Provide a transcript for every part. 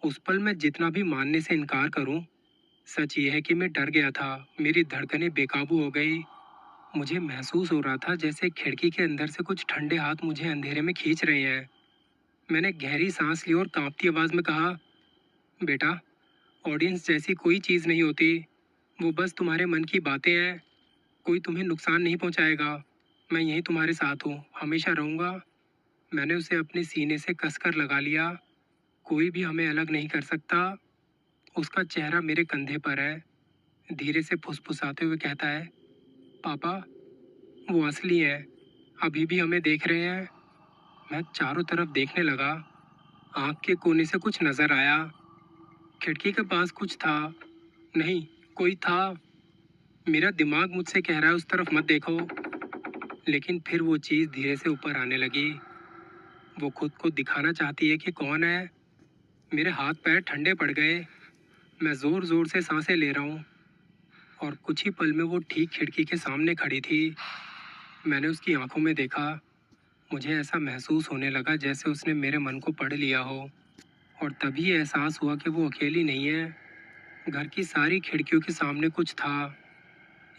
उस पल मैं जितना भी मानने से इनकार करूं, सच ये है कि मैं डर गया था। मेरी धड़कनें बेकाबू हो गई। मुझे महसूस हो रहा था जैसे खिड़की के अंदर से कुछ ठंडे हाथ मुझे अंधेरे में खींच रहे हैं। मैंने गहरी सांस ली और कांपती आवाज में कहा, बेटा, ऑडियंस जैसी कोई चीज़ नहीं होती। वो बस तुम्हारे मन की बातें हैं। कोई तुम्हें नुकसान नहीं पहुंचाएगा। मैं यहीं तुम्हारे साथ हूँ, हमेशा रहूँगा। मैंने उसे अपने सीने से कसकर लगा लिया। कोई भी हमें अलग नहीं कर सकता। उसका चेहरा मेरे कंधे पर है। धीरे से फुसफुसाते हुए कहता है, पापा, वो असली है। अभी भी हमें देख रहे हैं। मैं चारों तरफ देखने लगा। आँख के कोने से कुछ नजर आया। खिड़की के पास कुछ था। नहीं, कोई था। मेरा दिमाग मुझसे कह रहा है उस तरफ मत देखो। लेकिन फिर वो चीज़ धीरे से ऊपर आने लगी। वो खुद को दिखाना चाहती है कि कौन है। मेरे हाथ पैर ठंडे पड़ गए। मैं ज़ोर ज़ोर से सांसें ले रहा हूँ। और कुछ ही पल में वो ठीक खिड़की के सामने खड़ी थी। मैंने उसकी आंखों में देखा। मुझे ऐसा महसूस होने लगा जैसे उसने मेरे मन को पढ़ लिया हो। और तभी एहसास हुआ कि वो अकेली नहीं है। घर की सारी खिड़कियों के सामने कुछ था।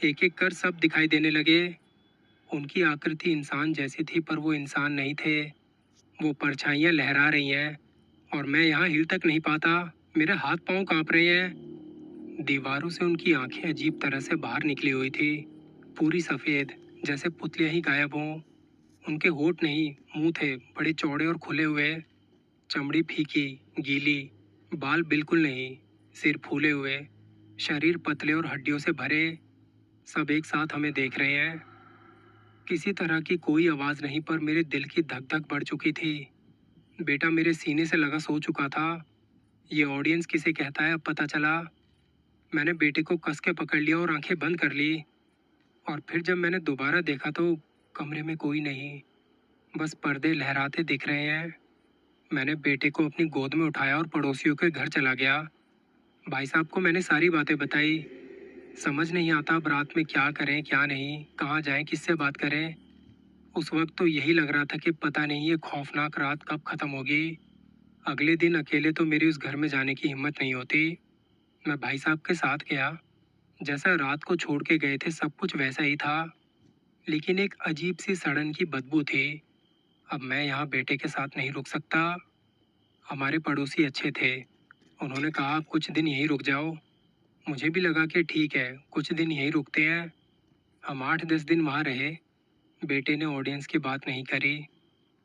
एक एक कर सब दिखाई देने लगे। उनकी आकृति इंसान जैसी थी, पर वो इंसान नहीं थे। वो परछाइयाँ लहरा रही हैं और मैं यहाँ हिल तक नहीं पाता। मेरे हाथ पांव कांप रहे हैं। दीवारों से उनकी आंखें अजीब तरह से बाहर निकली हुई थी, पूरी सफेद, जैसे पुतलियां ही गायब हों। उनके होठ नहीं, मुंह थे, बड़े चौड़े और खुले हुए। चमड़ी फीकी, गीली। बाल बिल्कुल नहीं, सिर फूले हुए। शरीर पतले और हड्डियों से भरे। सब एक साथ हमें देख रहे हैं। किसी तरह की कोई आवाज नहीं, पर मेरे दिल की धक धक बढ़ चुकी थी। बेटा मेरे सीने से लगा सो चुका था। ये ऑडियंस किसे कहता है अब पता चला। मैंने बेटे को कस के पकड़ लिया और आंखें बंद कर ली। और फिर जब मैंने दोबारा देखा तो कमरे में कोई नहीं, बस पर्दे लहराते दिख रहे हैं। मैंने बेटे को अपनी गोद में उठाया और पड़ोसियों के घर चला गया। भाई साहब को मैंने सारी बातें बताई। समझ नहीं आता अब रात में क्या करें क्या नहीं, कहाँ जाएं, किससे बात करें। उस वक्त तो यही लग रहा था कि पता नहीं ये खौफनाक रात कब खत्म होगी। अगले दिन अकेले तो मेरी उस घर में जाने की हिम्मत नहीं होती। मैं भाई साहब के साथ गया। जैसा रात को छोड़ के गए थे सब कुछ वैसा ही था। लेकिन एक अजीब सी सड़न की बदबू थी। अब मैं यहाँ बेटे के साथ नहीं रुक सकता। हमारे पड़ोसी अच्छे थे। उन्होंने कहा आप कुछ दिन यहीं रुक जाओ। मुझे भी लगा कि ठीक है, कुछ दिन यहीं रुकते हैं। हम 8-10 दिन वहाँ रहे। बेटे ने ऑडियंस की बात नहीं करी।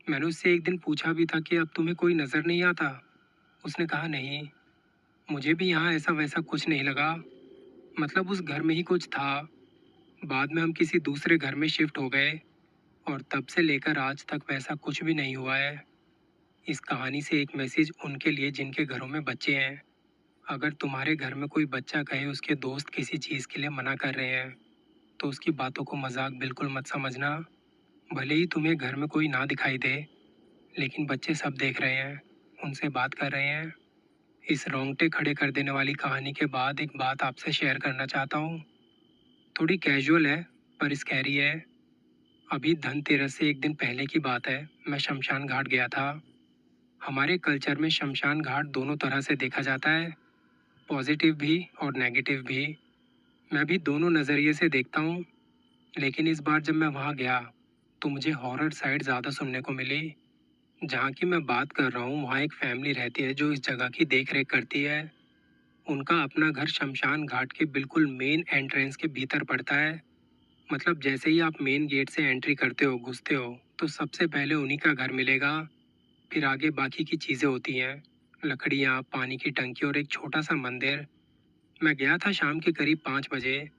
मैंने उससे एक दिन पूछा भी था कि अब तुम्हें कोई नज़र नहीं आता। उसने कहा नहीं। मुझे भी यहाँ ऐसा वैसा कुछ नहीं लगा। मतलब उस घर में ही कुछ था। बाद में हम किसी दूसरे घर में शिफ्ट हो गए। और तब से लेकर आज तक वैसा कुछ भी नहीं हुआ है। इस कहानी से एक मैसेज उनके लिए जिनके घरों में बच्चे हैं। अगर तुम्हारे घर में कोई बच्चा कहे उसके दोस्त किसी चीज़ के लिए मना कर रहे हैं, तो उसकी बातों को मजाक बिल्कुल मत समझना। भले ही तुम्हें घर में कोई ना दिखाई दे, लेकिन बच्चे सब देख रहे हैं, उनसे बात कर रहे हैं। इस रोंगटे खड़े कर देने वाली कहानी के बाद एक बात आपसे शेयर करना चाहता हूँ। थोड़ी कैजुअल है, पर स्कैरी है। अभी धनतेरस से एक दिन पहले की बात है। मैं शमशान घाट गया था। हमारे कल्चर में शमशान घाट दोनों तरह से देखा जाता है, पॉजिटिव भी और नेगेटिव भी। मैं भी दोनों नज़रिए से देखता हूँ। लेकिन इस बार जब मैं वहाँ गया तो मुझे हॉरर साइड ज़्यादा सुनने को मिली। जहाँ की मैं बात कर रहा हूँ वहाँ एक फैमिली रहती है जो इस जगह की देख रेख करती है। उनका अपना घर शमशान घाट के बिल्कुल मेन एंट्रेंस के भीतर पड़ता है। मतलब जैसे ही आप मेन गेट से एंट्री करते हो, घुसते हो, तो सबसे पहले उन्हीं का घर मिलेगा। फिर आगे बाकी की चीज़ें होती हैं, लकड़ियाँ, पानी की टंकी और एक छोटा सा मंदिर। मैं गया था शाम के करीब 5 बजे।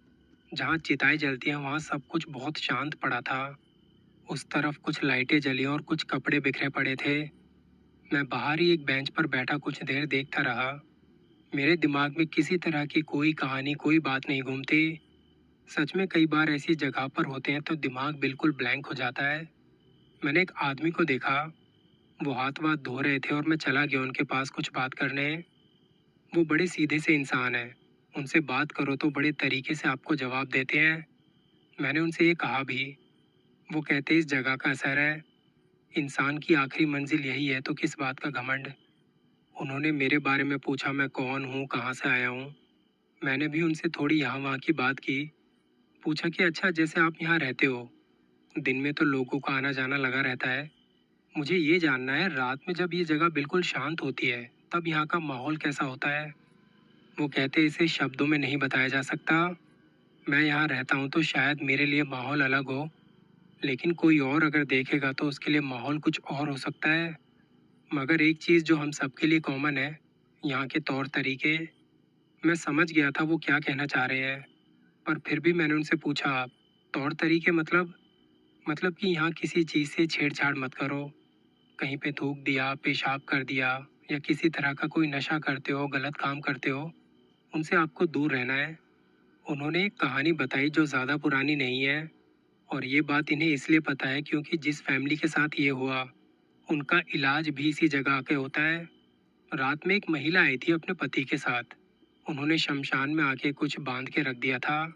जहाँ चिताएं जलती हैं वहाँ सब कुछ बहुत शांत पड़ा था। उस तरफ कुछ लाइटें जली और कुछ कपड़े बिखरे पड़े थे। मैं बाहर ही एक बेंच पर बैठा कुछ देर देखता रहा। मेरे दिमाग में किसी तरह की कोई कहानी, कोई बात नहीं घूमती। सच में कई बार ऐसी जगह पर होते हैं तो दिमाग बिल्कुल ब्लैंक हो जाता है। मैंने एक आदमी को देखा। वो हाथ वाथ धो रहे थे और मैं चला गया उनके पास कुछ बात करने। वो बड़े सीधे से इंसान हैं। उनसे बात करो तो बड़े तरीके से आपको जवाब देते हैं। मैंने उनसे ये कहा भी। वो कहते इस जगह का असर है। इंसान की आखिरी मंजिल यही है तो किस बात का घमंड। उन्होंने मेरे बारे में पूछा, मैं कौन हूँ, कहाँ से आया हूँ। मैंने भी उनसे थोड़ी यहाँ वहाँ की बात की। पूछा कि अच्छा, जैसे आप यहाँ रहते हो, दिन में तो लोगों का आना जाना लगा रहता है। मुझे ये जानना है, रात में जब ये जगह बिल्कुल शांत होती है, तब यहाँ का माहौल कैसा होता है। वो कहते, इसे शब्दों में नहीं बताया जा सकता। मैं यहाँ रहता हूँ तो शायद मेरे लिए माहौल अलग हो, लेकिन कोई और अगर देखेगा तो उसके लिए माहौल कुछ और हो सकता है। मगर एक चीज़ जो हम सबके लिए कॉमन है, यहाँ के तौर तरीके। मैं समझ गया था वो क्या कहना चाह रहे हैं, पर फिर भी मैंने उनसे पूछा, तौर तरीके मतलब कि यहाँ किसी चीज़ से छेड़छाड़ मत करो। कहीं पे थूक दिया, पेशाब कर दिया, या किसी तरह का कोई नशा करते हो, गलत काम करते हो, उनसे आपको दूर रहना है। उन्होंने एक कहानी बताई जो ज़्यादा पुरानी नहीं है, और ये बात इन्हें इसलिए पता है क्योंकि जिस फैमिली के साथ ये हुआ, उनका इलाज भी इसी जगह आके होता है। रात में एक महिला आई थी अपने पति के साथ। उन्होंने शमशान में आके कुछ बांध के रख दिया था।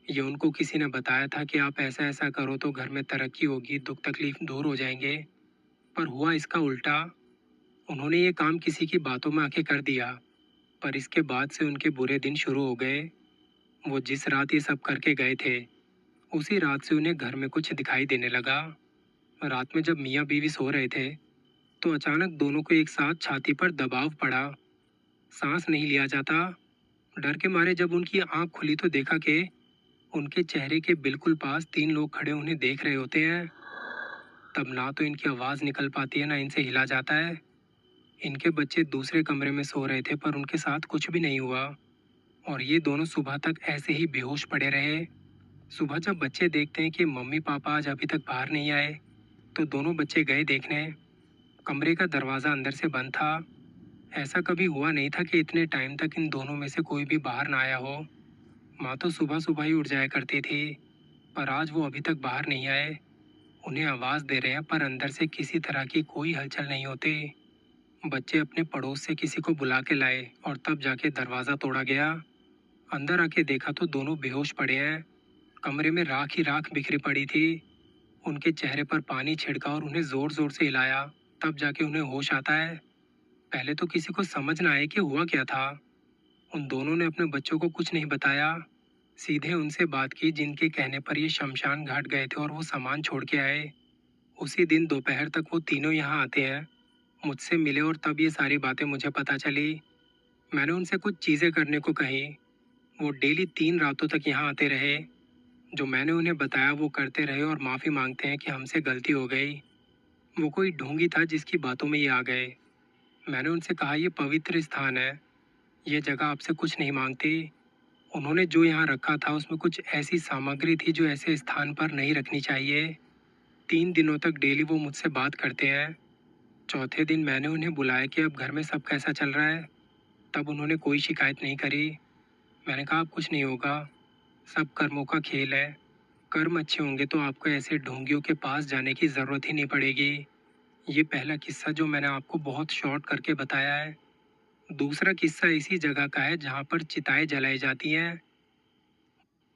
ये उनको किसी ने बताया था कि आप ऐसा ऐसा करो तो घर में तरक्की होगी, दुख तकलीफ दूर हो जाएंगे। पर हुआ इसका उल्टा। उन्होंने ये काम किसी की बातों में आके कर दिया, पर इसके बाद से उनके बुरे दिन शुरू हो गए। वो जिस रात ये सब करके गए थे, उसी रात से उन्हें घर में कुछ दिखाई देने लगा। रात में जब मियाँ बीवी सो रहे थे, तो अचानक दोनों को एक साथ छाती पर दबाव पड़ा। सांस नहीं लिया जाता। डर के मारे जब उनकी आंख खुली तो देखा कि उनके चेहरे के बिल्कुल पास तीन लोग खड़े उन्हें देख रहे होते हैं। तब ना तो इनकी आवाज़ निकल पाती है, ना इनसे हिला जाता है। इनके बच्चे दूसरे कमरे में सो रहे थे, पर उनके साथ कुछ भी नहीं हुआ, और ये दोनों सुबह तक ऐसे ही बेहोश पड़े रहे। सुबह जब बच्चे देखते हैं कि मम्मी पापा आज अभी तक बाहर नहीं आए, तो दोनों बच्चे गए देखने। कमरे का दरवाज़ा अंदर से बंद था। ऐसा कभी हुआ नहीं था कि इतने टाइम तक इन दोनों में से कोई भी बाहर ना आया हो। माँ तो सुबह सुबह ही उठ जाया करती थी, पर आज वो अभी तक बाहर नहीं आए। उन्हें आवाज़ दे रहे हैं, पर अंदर से किसी तरह की कोई हलचल नहीं होती। बच्चे अपने पड़ोस से किसी को बुला के लाए, और तब जाके दरवाज़ा तोड़ा गया। अंदर आके देखा तो दोनों बेहोश पड़े हैं। कमरे में राख ही राख बिखरी पड़ी थी। उनके चेहरे पर पानी छिड़का और उन्हें ज़ोर ज़ोर से हिलाया, तब जाके उन्हें होश आता है। पहले तो किसी को समझ ना आए कि हुआ क्या था। उन दोनों ने अपने बच्चों को कुछ नहीं बताया। सीधे उनसे बात की जिनके कहने पर ये शमशान घाट गए थे और वो सामान छोड़ के आए। उसी दिन दोपहर तक वो तीनों यहाँ आते हैं, मुझसे मिले, और तब ये सारी बातें मुझे पता चली। मैंने उनसे कुछ चीज़ें करने को कही। वो डेली 3 रातों तक यहाँ आते रहे। जो मैंने उन्हें बताया वो करते रहे, और माफ़ी मांगते हैं कि हमसे गलती हो गई। वो कोई ढोंगी था जिसकी बातों में ये आ गए। मैंने उनसे कहा, ये पवित्र स्थान है, ये जगह आपसे कुछ नहीं मांगती। उन्होंने जो यहाँ रखा था उसमें कुछ ऐसी सामग्री थी जो ऐसे स्थान पर नहीं रखनी चाहिए। 3 दिनों तक डेली वो मुझसे बात करते हैं। चौथे दिन मैंने उन्हें बुलाया कि अब घर में सब कैसा चल रहा है। तब उन्होंने कोई शिकायत नहीं करी। मैंने कहा, अब कुछ नहीं होगा, सब कर्मों का खेल है। कर्म अच्छे होंगे तो आपको ऐसे ढोंगियों के पास जाने की ज़रूरत ही नहीं पड़ेगी। ये पहला किस्सा जो मैंने आपको बहुत शॉर्ट करके बताया है। दूसरा किस्सा इसी जगह का है जहाँ पर चिताएं जलाई जाती हैं।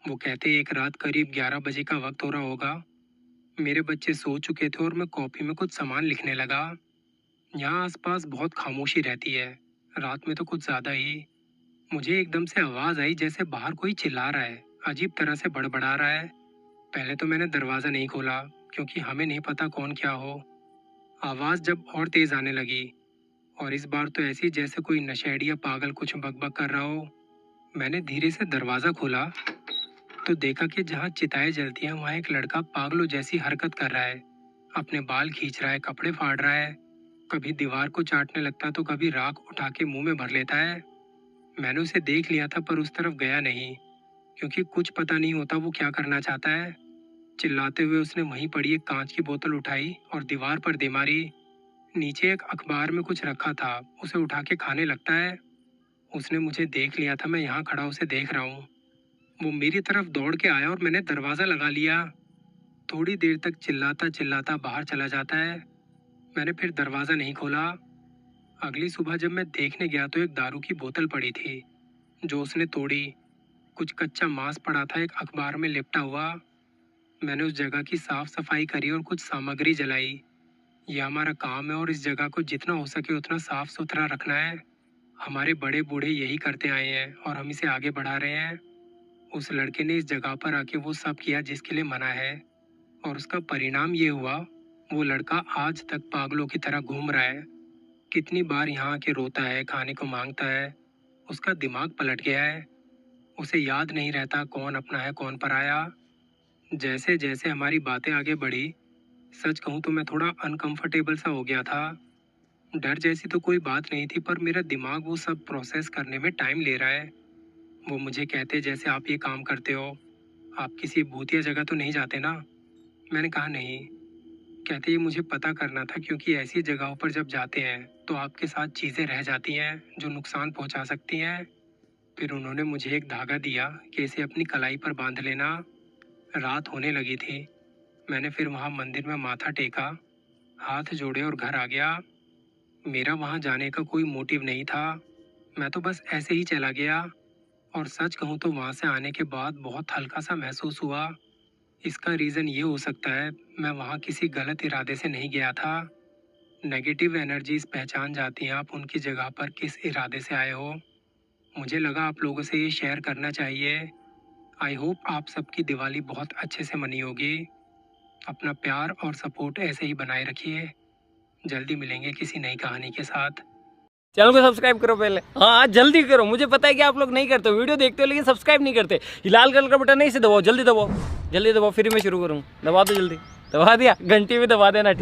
वो कहते, एक रात करीब 11 बजे का वक्त हो रहा होगा। मेरे बच्चे सो चुके थे और मैं कॉपी में कुछ सामान लिखने लगा। यहाँ आसपास बहुत खामोशी रहती है, रात में तो कुछ ज़्यादा ही। मुझे एकदम से आवाज़ आई जैसे बाहर कोई चिल्ला रहा है, अजीब तरह से बड़बड़ा रहा है। पहले तो मैंने दरवाज़ा नहीं खोला, क्योंकि हमें नहीं पता कौन क्या हो। आवाज़ जब और तेज़ आने लगी, और इस बार तो ऐसी जैसे कोई नशेड़ी या पागल कुछ बकबक कर रहा हो। मैंने धीरे से दरवाज़ा खोला तो देखा कि जहाँ चिताएं जलती हैं वहाँ एक लड़का पागलों जैसी हरकत कर रहा है। अपने बाल खींच रहा है, कपड़े फाड़ रहा है, कभी दीवार को चाटने लगता तो कभी राख उठा के मुंह में भर लेता है। मैंने उसे देख लिया था, पर उस तरफ गया नहीं, क्योंकि कुछ पता नहीं होता वो क्या करना चाहता है। चिल्लाते हुए उसने वहीं पड़ी एक कांच की बोतल उठाई और दीवार पर दे मारी। नीचे एक अखबार में कुछ रखा था, उसे उठा के खाने लगता है। उसने मुझे देख लिया था, मैं यहाँ खड़ा उसे देख रहा हूँ। वो मेरी तरफ दौड़ के आया और मैंने दरवाज़ा लगा लिया। थोड़ी देर तक चिल्लाता चिल्लाता बाहर चला जाता है। मैंने फिर दरवाज़ा नहीं खोला। अगली सुबह जब मैं देखने गया तो एक दारू की बोतल पड़ी थी, जो उसने तोड़ी। कुछ कच्चा मांस पड़ा था एक अखबार में लिपटा हुआ। मैंने उस जगह की साफ सफाई करी और कुछ सामग्री जलाई। ये हमारा काम है और इस जगह को जितना हो सके उतना साफ सुथरा रखना है। हमारे बड़े बूढ़े यही करते आए हैं और हम इसे आगे बढ़ा रहे हैं। उस लड़के ने इस जगह पर आके वो सब किया जिसके लिए मना है, और उसका परिणाम ये हुआ, वो लड़का आज तक पागलों की तरह घूम रहा है। कितनी बार यहाँ आके रोता है, खाने को मांगता है। उसका दिमाग पलट गया है। उसे याद नहीं रहता कौन अपना है कौन पराया। जैसे जैसे हमारी बातें आगे बढ़ी, सच कहूँ तो मैं थोड़ा अनकंफर्टेबल सा हो गया था। डर जैसी तो कोई बात नहीं थी, पर मेरा दिमाग वो सब प्रोसेस करने में टाइम ले रहा है। वो मुझे कहते जैसे आप ये काम करते हो, आप किसी भूतिया जगह तो नहीं जाते ना? मैंने कहा नहीं। कहते ये मुझे पता करना था, क्योंकि ऐसी जगहों पर जब जाते हैं तो आपके साथ चीज़ें रह जाती हैं जो नुकसान पहुंचा सकती हैं। फिर उन्होंने मुझे एक धागा दिया कि इसे अपनी कलाई पर बांध लेना। रात होने लगी थी। मैंने फिर वहाँ मंदिर में माथा टेका, हाथ जोड़े और घर आ गया। मेरा वहाँ जाने का कोई मोटिव नहीं था। मैं तो बस ऐसे ही चला गया। और सच कहूँ तो वहाँ से आने के बाद बहुत हल्का सा महसूस हुआ। इसका रीज़न ये हो सकता है, मैं वहाँ किसी गलत इरादे से नहीं गया था। नेगेटिव एनर्जीज पहचान जाती हैं आप उनकी जगह पर किस इरादे से आए हो। मुझे लगा आप लोगों से ये शेयर करना चाहिए। आई होप आप सबकी दिवाली बहुत अच्छे से मनी होगी। अपना प्यार और सपोर्ट ऐसे ही बनाए रखिए। जल्दी मिलेंगे किसी नई कहानी के साथ। चैनल को सब्सक्राइब करो पहले, हाँ जल्दी करो। मुझे पता है कि आप लोग नहीं करते हो, वीडियो देखते हो लेकिन सब्सक्राइब नहीं करते। ये लाल कलर का बटन नहीं, इसे दबाओ, जल्दी दबाओ, जल्दी दबाओ। फिर मैं शुरू करूँ, दबा दो जल्दी। दबा दिया, घंटी भी दबा देना।